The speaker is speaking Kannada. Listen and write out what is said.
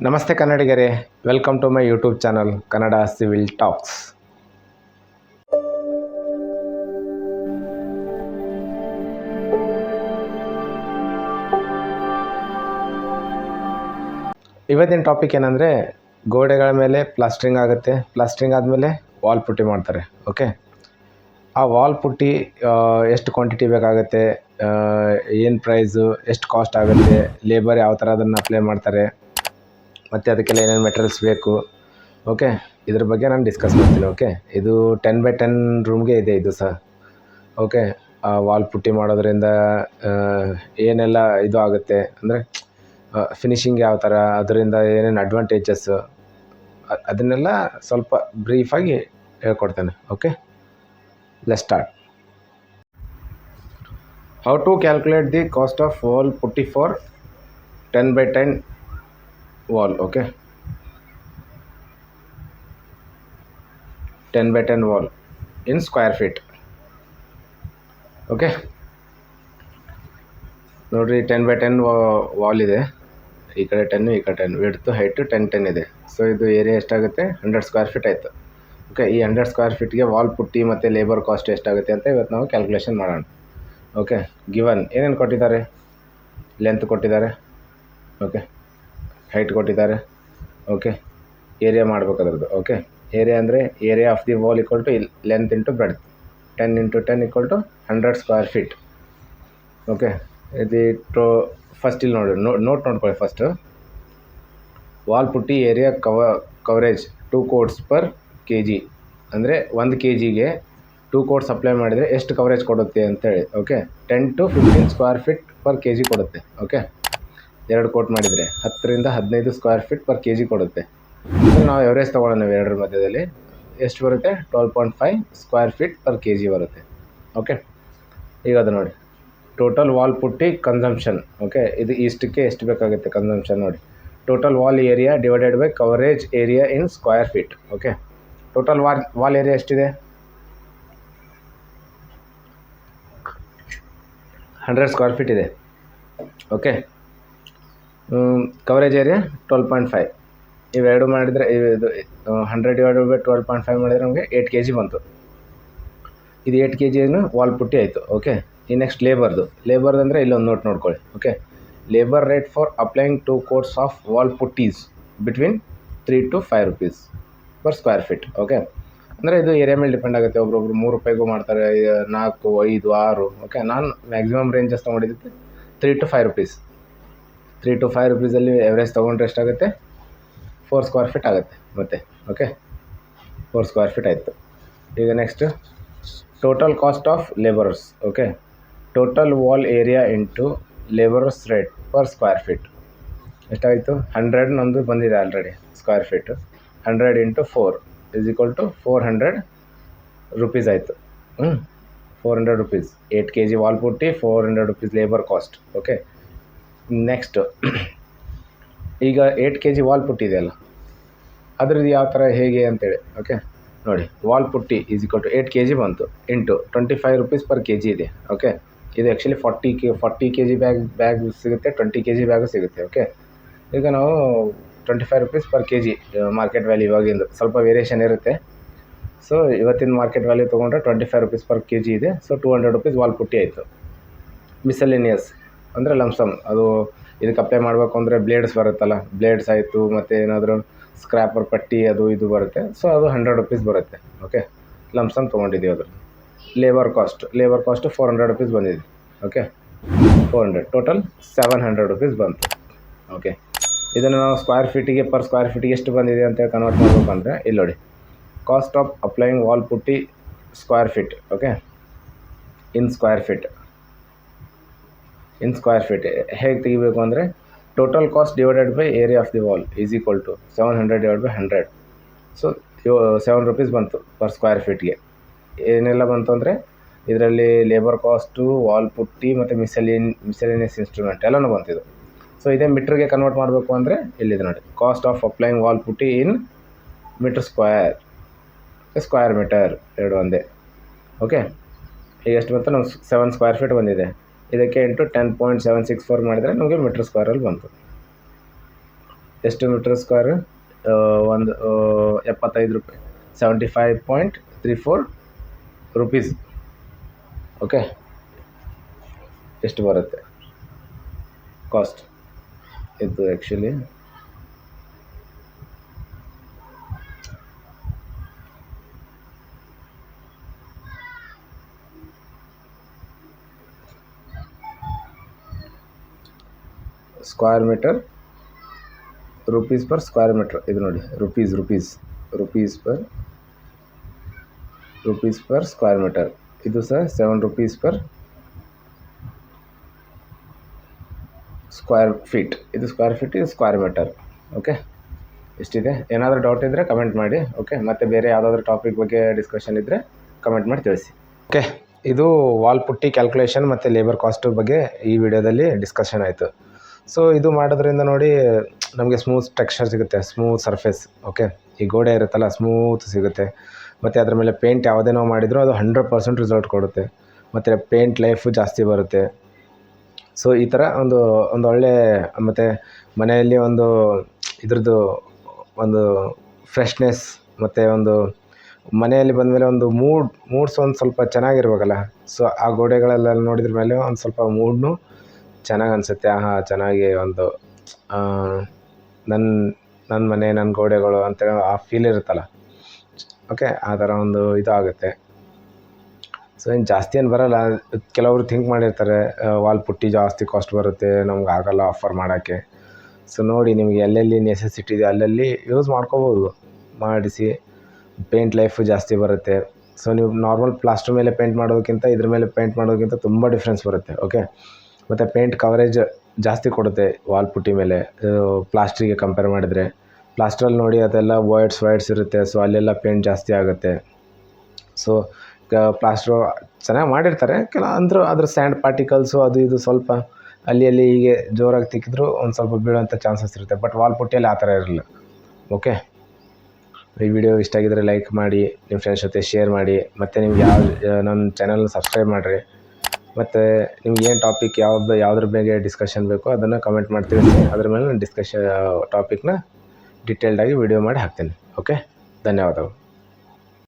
ನಮಸ್ತೆ ಕನ್ನಡಿಗರೇ, welcome to my YouTube channel Kannada civil talks. ಇವತ್ತಿನ ಟಾಪಿಕ್ ಏನಂದರೆ, ಗೋಡೆಗಳ ಮೇಲೆ ಪ್ಲಾಸ್ಟ್ರಿಂಗ್ ಆಗುತ್ತೆ. ಪ್ಲಾಸ್ಟ್ರಿಂಗ್ ಆದಮೇಲೆ ವಾಲ್ ಪುಟ್ಟಿ ಮಾಡ್ತಾರೆ. ಓಕೆ, ಆ ವಾಲ್ ಪುಟ್ಟಿ ಎಷ್ಟು ಕ್ವಾಂಟಿಟಿ ಬೇಕಾಗುತ್ತೆ, ಏನು ಪ್ರೈಸು, ಎಷ್ಟು ಕಾಸ್ಟ್ ಆಗುತ್ತೆ, ಲೇಬರ್ ಯಾವ ಥರ ಅದನ್ನು ಅಪ್ಲೈ ಮಾಡ್ತಾರೆ, ಮತ್ತು ಅದಕ್ಕೆಲ್ಲ ಏನೇನು ಮೆಟೀರಿಯಲ್ಸ್ ಬೇಕು. ಓಕೆ, ಇದ್ರ ಬಗ್ಗೆ ನಾನು ಡಿಸ್ಕಸ್ ಮಾಡ್ತೀನಿ. ಓಕೆ, ಇದು 10x10 ರೂಮ್ಗೆ ಇದೆ ಇದು ಸಹ. ಓಕೆ, ವಾಲ್ ಪುಟ್ಟಿ ಮಾಡೋದ್ರಿಂದ ಏನೆಲ್ಲ ಇದು ಆಗುತ್ತೆ ಅಂದರೆ ಫಿನಿಶಿಂಗ್ ಯಾವ ಥರ, ಅದರಿಂದ ಏನೇನು ಅಡ್ವಾಂಟೇಜಸ್ಸು, ಅದನ್ನೆಲ್ಲ ಸ್ವಲ್ಪ ಬ್ರೀಫಾಗಿ ಹೇಳ್ಕೊಡ್ತೇನೆ. Okay, let's start. How to calculate the cost of wall putty for 10x10 wall. Okay, 10x10 wall in square feet. Okay, ನೋಡಿರಿ, 10x10 ವಾಲ್ ಇದೆ. ಈ ಕಡೆ 10, ಈ ಕಡೆ 10, ವಿಡ್ತು ಹೈಟು 10 ಇದೆ. ಸೊ ಇದು ಏರಿಯಾ ಎಷ್ಟಾಗುತ್ತೆ? 100 ಸ್ಕ್ವೇರ್ ಫೀಟ್ ಆಯಿತು. ಓಕೆ, ಈ 100 ಸ್ಕ್ವೇರ್ ಫೀಟ್ಗೆ ವಾಲ್ ಪುಟ್ಟಿ ಮತ್ತು ಲೇಬರ್ ಕಾಸ್ಟ್ ಎಷ್ಟಾಗುತ್ತೆ ಅಂತ ಇವತ್ತು ನಾವು ಕ್ಯಾಲ್ಕುಲೇಷನ್ ಮಾಡೋಣ. ಓಕೆ, ಗಿವನ್ ಏನೇನು ಕೊಟ್ಟಿದ್ದಾರೆ? ಲೆಂತ್ ಕೊಟ್ಟಿದ್ದಾರೆ. ಓಕೆ, ಹೈಟ್ ಕೊಟ್ಟಿದ್ದಾರೆ. ಓಕೆ, ಏರಿಯಾ ಮಾಡಬೇಕು ಅದರದ್ದು. ಓಕೆ, ಏರಿಯಾ ಅಂದರೆ area of the wall equal to length into breadth, 10 × 10 equal to 100 square feet. Okay, ಇದು ಫಸ್ಟ್ ಇಲ್ಲಿ ನೋಟ್ ನೋಡ್ಕೊಳ್ಳಿ. First wall putty area coverage 2 coats per kg ಅಂದರೆ 1 kgಗೆ 2 coats ಅಪ್ಲೈ ಮಾಡಿದರೆ ಎಷ್ಟು ಕವರೇಜ್ ಕೊಡುತ್ತೆ ಅಂತೇಳಿ. Okay, 10 to 15 square feet per kg ಕೊಡುತ್ತೆ. ಓಕೆ, 2 ಕೋಟ್ ಮಾಡಿದರೆ 10 ರಿಂದ 15 ಸ್ಕ್ವೇರ್ ಫೀಟ್ ಪರ್ kg ಕೊಡುತ್ತೆ. ಅಂದರೆ ನಾವು ಎವರೇಜ್ ತೊಗೊಳ್ಳೋಣ. ನಾವು ಎರಡರ ಮಧ್ಯದಲ್ಲಿ ಎಷ್ಟು ಬರುತ್ತೆ? 12.5 ಸ್ಕ್ವೇರ್ ಫೀಟ್ ಪರ್ kg ಬರುತ್ತೆ. ಓಕೆ, ಈಗ ಅದು ನೋಡಿ, ಟೋಟಲ್ ವಾಲ್ ಪುಟ್ಟಿ ಕನ್ಸಂಪ್ಷನ್. ಓಕೆ, ಇದು ಇಷ್ಟಕ್ಕೆ ಎಷ್ಟು ಬೇಕಾಗುತ್ತೆ ಕನ್ಸಂಪ್ಷನ್ ನೋಡಿ. Total wall area divided by coverage area in square feet. Okay, total wall area ಎಷ್ಟಿದೆ? 100 ಸ್ಕ್ವೇರ್ ಫೀಟ್ ಇದೆ. Okay, coverage area 12.5. ಇವೆರಡು ಮಾಡಿದರೆ ಇದು 100 ಡಿವೈಡೆಡ್ ಬೈ 12.5 ಮಾಡಿದರೆ ನಮಗೆ 8 kg ಬಂತು. ಇದು 8 kg ವಾಲ್ ಪುಟ್ಟಿ ಆಯಿತು. ಓಕೆ, ಈ ನೆಕ್ಸ್ಟ್ ಲೇಬರ್ದು ಅಂದರೆ ಇಲ್ಲೊಂದು ನೋಟ್ ನೋಡ್ಕೊಳ್ಳಿ. Okay, labour rate for applying 2 coats of wall putties between 3 to 5 rupees per square feet. Okay, ಅಂದರೆ ಇದು ಏರಿಯಾ ಮೇಲೆ ಡಿಪೆಂಡ್ ಆಗುತ್ತೆ. ಒಬ್ರೊಬ್ರು 3 ರೂಪಾಯಿಗೂ ಮಾಡ್ತಾರೆ, 4, 5, 6. ಓಕೆ, ನಾನು ಮ್ಯಾಕ್ಸಿಮಮ್ ರೇಂಜಸ್ ತೊಗೊಂಡಿದ್ದು 3 to 5 rupees. 3 to 5 rupeesಲ್ಲಿ ಎವರೇಜ್ ತೊಗೊಂಡ್ರೆ ಎಷ್ಟಾಗುತ್ತೆ? 4 ಸ್ಕ್ವೇರ್ ಫೀಟ್ ಆಗುತ್ತೆ ಮತ್ತೆ. ಓಕೆ, 4 ಸ್ಕ್ವೇರ್ ಫೀಟ್ ಆಯಿತು. ಈಗ next total cost of labours. Okay, total wall area into labours rate per square feet ಎಷ್ಟಾಯಿತು? 100 ನಮ್ಮದು ಬಂದಿದೆ already square feet. 100 × 4 is equal to 400 rupees ಆಯಿತು. 400 rupees. 8 kg ವಾಲ್ ಪುಟ್ಟಿ, 400 rupees labour cost. Okay, next ಈಗ 8 kg ವಾಲ್ ಪುಟ್ಟಿ ಇದೆಯಲ್ಲ, ಅದ್ರದ್ದು ಯಾವ ಥರ ಹೇಗೆ ಅಂತೇಳಿ. ಓಕೆ, ನೋಡಿ, ವಾಲ್ ಪುಟ್ಟಿ ಈಸ್ ಈಕ್ವಲ್ ಟು 8 kg ಬಂತು ಇಂಟು 25 rupees ಪರ್ kg ಇದೆ. ಓಕೆ, ಇದು ಆ್ಯಕ್ಚುಲಿ 40 kg ಬ್ಯಾಗ್ ಸಿಗುತ್ತೆ, 20 kg ಬ್ಯಾಗು ಸಿಗುತ್ತೆ. ಓಕೆ, ಈಗ ನಾವು 25 rupees per kg market value ಇವಾಗಿಂದು ಸ್ವಲ್ಪ ವೇರಿಯೇಷನ್ ಇರುತ್ತೆ. ಸೊ ಇವತ್ತಿನ ಮಾರ್ಕೆಟ್ ವ್ಯಾಲ್ಯೂ ತೊಗೊಂಡ್ರೆ 25 rupees ಪರ್ kg ಇದೆ. ಸೊ 200 rupees ವಾಲ್ ಪುಟ್ಟಿ ಆಯಿತು. ಮಿಸಲೇನಿಯಸ್ ಅಂದರೆ ಲಮ್ಸಮ್, ಅದು ಇದಕ್ಕೆ ಅಪ್ಲೈ ಮಾಡಬೇಕು ಅಂದರೆ ಬ್ಲೇಡ್ಸ್ ಬರುತ್ತಲ್ಲ, ಬ್ಲೇಡ್ಸ್ ಆಯಿತು, ಮತ್ತು ಏನಾದರೂ ಸ್ಕ್ರ್ಯಾಪರ್ ಪಟ್ಟಿ ಅದು ಇದು ಬರುತ್ತೆ. ಸೊ ಅದು 100 rupees ಬರುತ್ತೆ. ಓಕೆ, ಲಮ್ಸಮ್ ತೊಗೊಂಡಿದ್ದೀವಿ. ಅದು ಲೇಬರ್ ಕಾಸ್ಟು 400 rupees ಬಂದಿದೆ. ಓಕೆ, 400 ಟೋಟಲ್ 700 rupees ಬಂತು. ಓಕೆ, ಇದನ್ನು ನಾವು ಸ್ಕ್ವೇರ್ ಫೀಟಿಗೆ ಪರ್ ಸ್ಕ್ವೇರ್ ಫೀಟಿಗೆ ಎಷ್ಟು ಬಂದಿದೆ ಅಂತೇಳಿ ಕನ್ವರ್ಟ್ ಮಾಡಬೇಕು ಅಂದರೆ ಇಲ್ಲಿ ನೋಡಿ, cost of applying wall putty square feet. Okay, in square feet ಹೇಗೆ ತೆಗಿಬೇಕು ಅಂದರೆ total cost divided by area of the wall is equal to 700 divide by 100. So 7 rupees ಬಂತು ಪರ್ ಸ್ಕ್ವೇರ್ ಫೀಟ್ಗೆ. ಏನೆಲ್ಲ ಬಂತು ಅಂದರೆ ಇದರಲ್ಲಿ ಲೇಬರ್ ಕಾಸ್ಟು, ವಾಲ್ ಪುಟ್ಟಿ ಮತ್ತು ಮಿಸಲೇನಿಯಸ್ ಇನ್ಸ್ಟ್ರೂಮೆಂಟ್ ಎಲ್ಲನೂ ಬಂತಿದ್ದು. ಸೊ ಇದೇ ಮೀಟ್ರಿಗೆ ಕನ್ವರ್ಟ್ ಮಾಡಬೇಕು ಅಂದರೆ ಇಲ್ಲಿದೆ ನೋಡಿ, ಕಾಸ್ಟ್ ಆಫ್ ಅಪ್ಲೈಯಿಂಗ್ ವಾಲ್ ಪುಟ್ಟಿ ಇನ್ ಮೀಟರ್ ಸ್ಕ್ವೇರ್ ಮೀಟರ್ ಎರಡು ಒಂದೇ. ಓಕೆ, ಈಗ ಎಷ್ಟು ಬಂತು? ನಮ್ಗೆ 7 ಸ್ಕ್ವೇರ್ ಫೀಟ್ ಬಂದಿದೆ. ಇದಕ್ಕೆ ಇಂಟು 10.764 ಮಾಡಿದರೆ ನಮಗೆ ಮೀಟರ್ ಸ್ಕ್ವೇರಲ್ಲಿ ಬಂತು. ಎಷ್ಟು ಮೀಟರ್ ಸ್ಕ್ವೇರ್? ಒಂದು 75 ರೂಪಾಯಿ, 75.34 ರುಪೀಸ್. ಓಕೆ, ಎಷ್ಟು ಬರುತ್ತೆ ಕಾಸ್ಟ್ ಇದು? Actually square metre, rupees per square metre. ಇದು ನೋಡಿ, ರುಪೀಸ್ ಪರ್ ಸ್ಕ್ವೇರ್ ಮೀಟರ್. ಇದು ಸಹ 7 ರೂಪೀಸ್ ಪರ್ ಸ್ಕ್ವೇರ್ ಫೀಟ್. ಇದು ಸ್ಕ್ವೇರ್ ಫೀಟ್, ಇದು ಸ್ಕ್ವೇರ್ ಮೀಟರ್. ಓಕೆ, ಇಷ್ಟಿದೆ. ಏನಾದರೂ ಡೌಟ್ ಇದ್ದರೆ ಕಮೆಂಟ್ ಮಾಡಿ. ಓಕೆ, ಮತ್ತು ಬೇರೆ ಯಾವುದಾದ್ರೂ ಟಾಪಿಕ್ ಬಗ್ಗೆ ಡಿಸ್ಕಷನ್ ಇದ್ದರೆ ಕಮೆಂಟ್ ಮಾಡಿ ತಿಳಿಸಿ. ಓಕೆ, ಇದು ವಾಲ್ ಪುಟ್ಟಿ ಕ್ಯಾಲ್ಕುಲೇಷನ್ ಮತ್ತು ಲೇಬರ್ ಕಾಸ್ಟು ಬಗ್ಗೆ ಈ ವಿಡಿಯೋದಲ್ಲಿ ಡಿಸ್ಕಷನ್ ಆಯಿತು. ಸೊ ಇದು ಮಾಡೋದ್ರಿಂದ ನೋಡಿ ನಮಗೆ ಸ್ಮೂತ್ ಟೆಕ್ಸ್ಚರ್ ಸಿಗುತ್ತೆ, ಸ್ಮೂತ್ ಸರ್ಫೇಸ್. ಓಕೆ, ಈ ಗೋಡೆ ಇರುತ್ತಲ್ಲ ಸ್ಮೂತ್ ಸಿಗುತ್ತೆ. ಮತ್ತು ಅದ್ರ ಮೇಲೆ ಪೇಂಟ್ ಯಾವುದೇ ನಾವು ಮಾಡಿದರೂ ಅದು 100% ರಿಸಲ್ಟ್ ಕೊಡುತ್ತೆ. ಮತ್ತು ಪೇಂಟ್ ಲೈಫು ಜಾಸ್ತಿ ಬರುತ್ತೆ. ಸೊ ಈ ಥರ ಒಂದು ಒಳ್ಳೆ, ಮತ್ತು ಮನೆಯಲ್ಲಿ ಒಂದು ಇದ್ರದ್ದು ಒಂದು ಫ್ರೆಶ್ನೆಸ್, ಮತ್ತು ಒಂದು ಮನೆಯಲ್ಲಿ ಬಂದಮೇಲೆ ಒಂದು ಮೂಡ್ಸ್ ಒಂದು ಸ್ವಲ್ಪ ಚೆನ್ನಾಗಿರ್ಬೇಕಲ್ಲ. ಸೊ ಆ ಗೋಡೆಗಳೆಲ್ಲ ನೋಡಿದ್ರ ಮೇಲೆ ಒಂದು ಸ್ವಲ್ಪ ಮೂಡ್ನು ಚೆನ್ನಾಗಿ ಅನಿಸುತ್ತೆ. ಚೆನ್ನಾಗಿ ಒಂದು ನನ್ನ ಮನೆ, ನನ್ನ ಗೋಡೆಗಳು ಅಂತೇಳಿ ಆ ಫೀಲ್ ಇರುತ್ತಲ್ಲ. ಓಕೆ, ಆ ಥರ ಒಂದು ಇದು ಆಗುತ್ತೆ. ಸೊ ಏನು ಜಾಸ್ತಿ ಏನು ಬರೋಲ್ಲ. ಕೆಲವರು ಥಿಂಕ್ ಮಾಡಿರ್ತಾರೆ ವಾಲ್ ಪುಟ್ಟಿ ಜಾಸ್ತಿ ಕಾಸ್ಟ್ ಬರುತ್ತೆ, ನಮ್ಗೆ ಆಗೋಲ್ಲ ಆಫರ್ ಮಾಡೋಕ್ಕೆ. ಸೊ ನೋಡಿ, ನಿಮಗೆ ಎಲ್ಲೆಲ್ಲಿ ನೆಸೆಸಿಟಿ ಇದೆ ಅಲ್ಲಲ್ಲಿ ಯೂಸ್ ಮಾಡ್ಕೋಬೋದು, ಮಾಡಿಸಿ. ಪೇಂಟ್ ಲೈಫು ಜಾಸ್ತಿ ಬರುತ್ತೆ. ಸೊ ನೀವು ನಾರ್ಮಲ್ ಪ್ಲಾಸ್ಟರ್ ಮೇಲೆ ಪೇಂಟ್ ಮಾಡೋದಕ್ಕಿಂತ ಇದ್ರ ಮೇಲೆ ಪೇಂಟ್ ಮಾಡೋದಕ್ಕಿಂತ ತುಂಬ ಡಿಫ್ರೆನ್ಸ್ ಬರುತ್ತೆ. ಓಕೆ, ಮತ್ತು ಪೇಂಟ್ ಕವರೇಜ್ ಜಾಸ್ತಿ ಕೊಡುತ್ತೆ ವಾಲ್ ಪುಟ್ಟಿ ಮೇಲೆ ಪ್ಲಾಸ್ಟ್ರಿಗೆ ಕಂಪೇರ್ ಮಾಡಿದರೆ. ಪ್ಲಾಸ್ಟ್ರಲ್ಲಿ ನೋಡಿ ಅದೆಲ್ಲ ವೈಟ್ಸ್ ಇರುತ್ತೆ. ಸೊ ಅಲ್ಲೆಲ್ಲ ಪೇಂಟ್ ಜಾಸ್ತಿ ಆಗುತ್ತೆ. ಸೊ ಪ್ಲಾಸ್ಟ್ರು ಚೆನ್ನಾಗಿ ಮಾಡಿರ್ತಾರೆ, ಅಂದರೂ ಅದ್ರ ಸ್ಯಾಂಡ್ ಪಾರ್ಟಿಕಲ್ಸು ಅದು ಇದು ಸ್ವಲ್ಪ ಅಲ್ಲಿ ಹೀಗೆ ಜೋರಾಗಿ ತಿಕ್ಕಿದ್ರು ಒಂದು ಸ್ವಲ್ಪ ಬೀಳೋಂಥ ಚಾನ್ಸಸ್ ಇರುತ್ತೆ. ಬಟ್ ವಾಲ್ ಪುಟ್ಟಿಯಲ್ಲಿ ಆ ಥರ ಇರಲ್ಲ. ಓಕೆ, ಈ ವಿಡಿಯೋ ಇಷ್ಟ ಆಗಿದರೆ ಲೈಕ್ ಮಾಡಿ, ನಿಮ್ಮ ಫ್ರೆಂಡ್ಸ್ ಜೊತೆ ಶೇರ್ ಮಾಡಿ, ಮತ್ತು ನಿಮ್ಗೆ ನನ್ನ ಚಾನಲ್ನ ಸಬ್ಸ್ಕ್ರೈಬ್ ಮಾಡಿರಿ. ಮತ್ತು ನಿಮ್ಗೆ ಏನು ಟಾಪಿಕ್ ಯಾವುದ್ರ ಬಗ್ಗೆ ಡಿಸ್ಕಷನ್ ಬೇಕೋ ಅದನ್ನು ಕಮೆಂಟ್ ಮಾಡಿ ತಿಳಿಸಿ. ಅದ್ರ ಮೇಲೆ ನಾನು ಟಾಪಿಕ್ನ ಡೀಟೇಲ್ಡಾಗಿ ವಿಡಿಯೋ ಮಾಡಿ ಹಾಕ್ತೀನಿ. ಓಕೆ, ಧನ್ಯವಾದಗಳು.